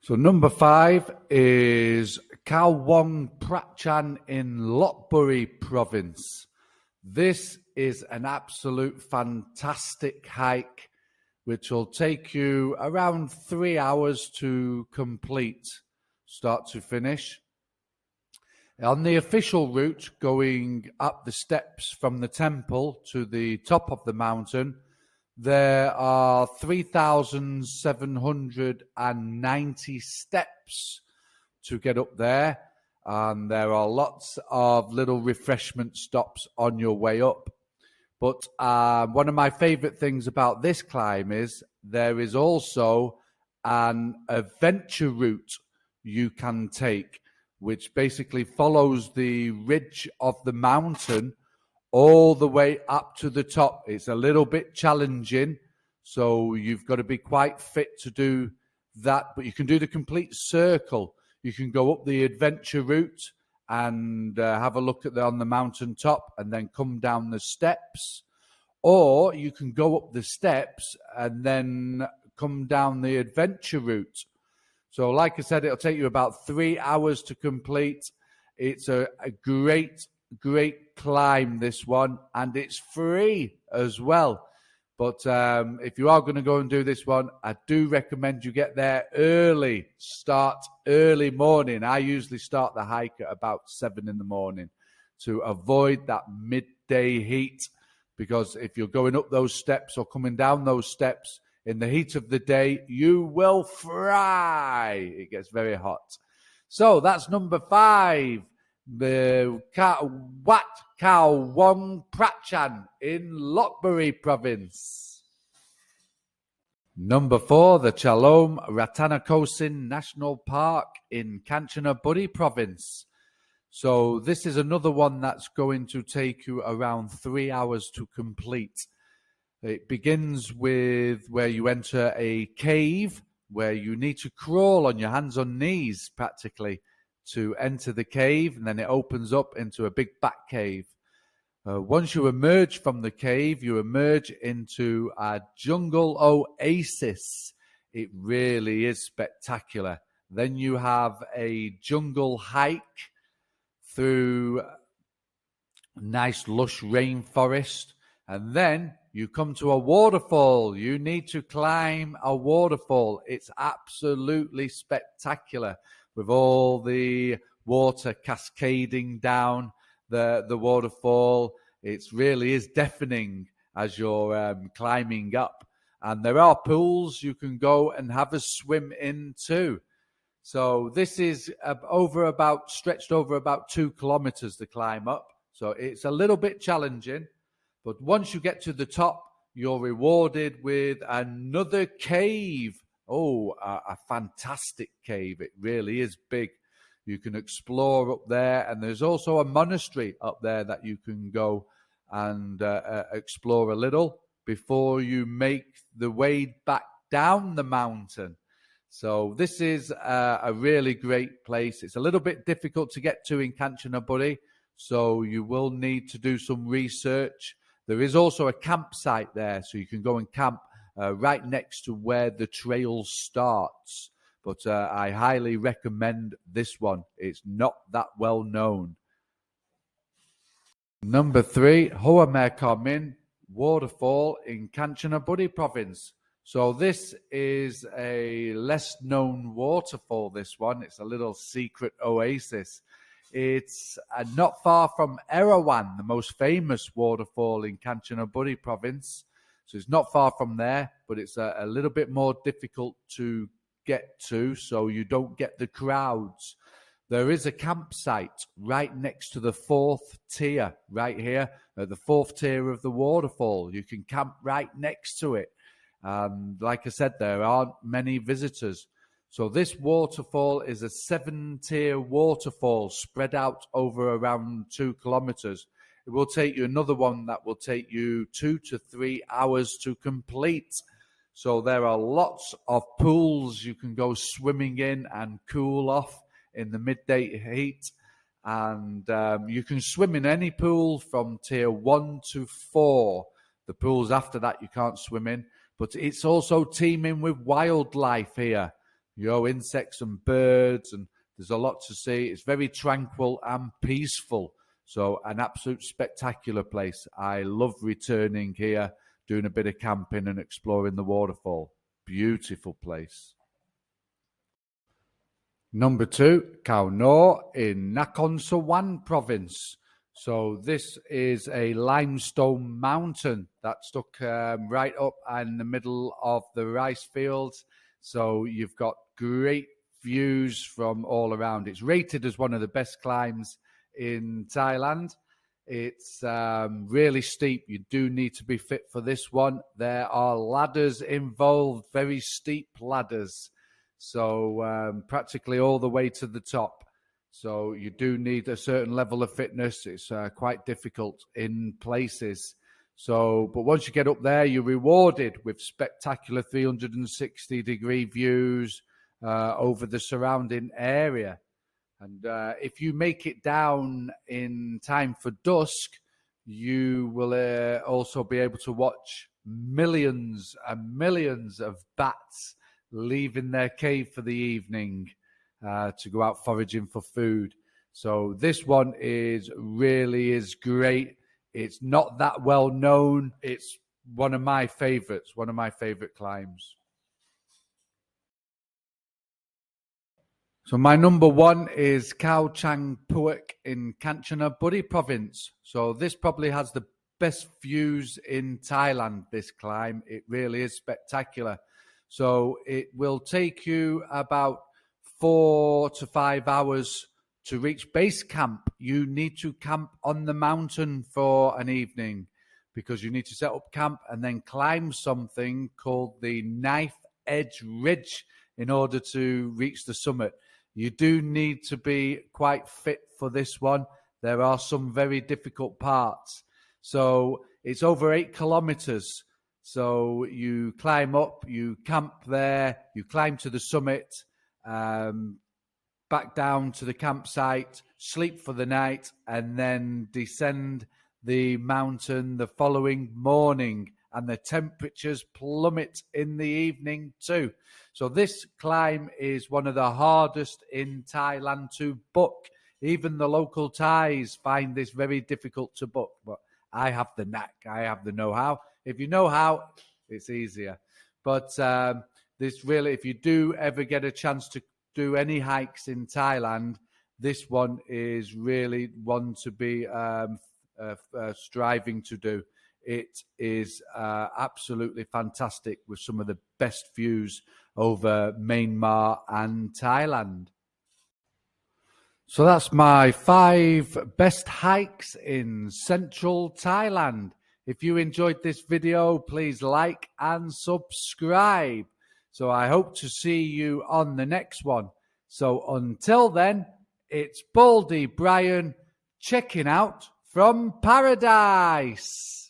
So number 5 is One Prachan in Lopburi province. This is an absolute fantastic hike which will take you around 3 hours to complete, start to finish. On the official route going up the steps from the temple to the top of the mountain, there are 3,790 steps to get up there, and there are lots of little refreshment stops on your way up. But one of my favorite things about this climb is there is also an adventure route you can take, which basically follows the ridge of the mountain all the way up to the top. It's a little bit challenging, so you've got to be quite fit to do that, but you can do the complete circle. You can go up the adventure route and have a look on the mountain top and then come down the steps, or you can go up the steps and then come down the adventure route. So like I said, it'll take you about 3 hours to complete. It's a great climb, this one, and it's free as well. But if you are going to go and do this one, I do recommend you get there early. Start early morning. I usually start the hike at about 7 in the morning to avoid that midday heat, because if you're going up those steps or coming down those steps in the heat of the day, you will fry. It gets very hot. So that's number 5. The One Prachan in Lopburi province. Number 4, the Chalom Ratanakosin National Park in Kanchanaburi province. So this is another one that's going to take you around 3 hours to complete. It begins with where you enter a cave where you need to crawl on your hands and knees practically to enter the cave, and then it opens up into a big back cave. Once you emerge from the cave, you emerge into a jungle oasis. It really is spectacular. Then you have a jungle hike through nice lush rainforest, and then you come to a waterfall. You need to climb a waterfall. It's absolutely spectacular, with all the water cascading down the waterfall. It really is deafening as you're climbing up. And there are pools you can go and have a swim in too. So this is stretched over about 2 kilometers to climb up. So it's a little bit challenging. But once you get to the top, you're rewarded with another cave. Oh, a fantastic cave. It really is big. You can explore up there. And there's also a monastery up there that you can go and explore a little before you make the way back down the mountain. So this is a really great place. It's a little bit difficult to get to in Kanchanaburi, so you will need to do some research. There is also a campsite there, so you can go and camp right next to where the trail starts. But I highly recommend this one. It's not that well known. Number 3, Hoamerkamin Waterfall in Kanchanaburi province. So this is a less known waterfall, this one. It's a little secret oasis. It's not far from Erawan, the most famous waterfall in Kanchanaburi province. So it's not far from there, but it's a little bit more difficult to get to, so you don't get the crowds. There is a campsite right next to the 4th tier, right here, at the 4th tier of the waterfall. You can camp right next to it. Like I said, there aren't many visitors. So this waterfall is a 7-tier waterfall spread out over around 2 kilometers. It will take you another one that will take you 2 to 3 hours to complete. So there are lots of pools you can go swimming in and cool off in the midday heat. And you can swim in any pool from tier 1 to 4. The pools after that you can't swim in. But it's also teeming with wildlife here. insects and birds, and there's a lot to see. It's very tranquil and peaceful. So an absolute spectacular place. I love returning here, doing a bit of camping and exploring the waterfall. Beautiful place. Number 2, Khao Noo in Nakhon Sawan province. So this is a limestone mountain that's stuck right up in the middle of the rice fields. So you've got great views from all around. It's rated as one of the best climbs in Thailand. It's really steep. You do need to be fit for this one. There are ladders involved, very steep ladders. So practically all the way to the top. So you do need a certain level of fitness. It's quite difficult in places. So, but once you get up there, you're rewarded with spectacular 360-degree views over the surrounding area. And if you make it down in time for dusk, you will also be able to watch millions and millions of bats leaving their cave for the evening to go out foraging for food. So this one really is great. It's not that well known. It's one of my favorites, one of my favorite climbs. So my number 1 is Khao Chang Puak in Kanchanaburi province. So this probably has the best views in Thailand, this climb. It really is spectacular. So it will take you about 4 to 5 hours to reach base camp. You need to camp on the mountain for an evening because you need to set up camp and then climb something called the Knife Edge Ridge in order to reach the summit. You do need to be quite fit for this one. There are some very difficult parts. So it's over 8 kilometers. So you climb up, you camp there, you climb to the summit, back down to the campsite, sleep for the night, and then descend the mountain the following morning. And the temperatures plummet in the evening too. So this climb is one of the hardest in Thailand to book. Even the local Thais find this very difficult to book. But I have the knack. I have the know-how. If you know how, it's easier. But this really, if you do ever get a chance to do any hikes in Thailand, this one is really one to be striving to do. It is absolutely fantastic with some of the best views over Myanmar and Thailand. So that's my 5 best hikes in Central Thailand. If you enjoyed this video, please like and subscribe. So I hope to see you on the next one. So until then, it's Baldy Brian checking out from paradise.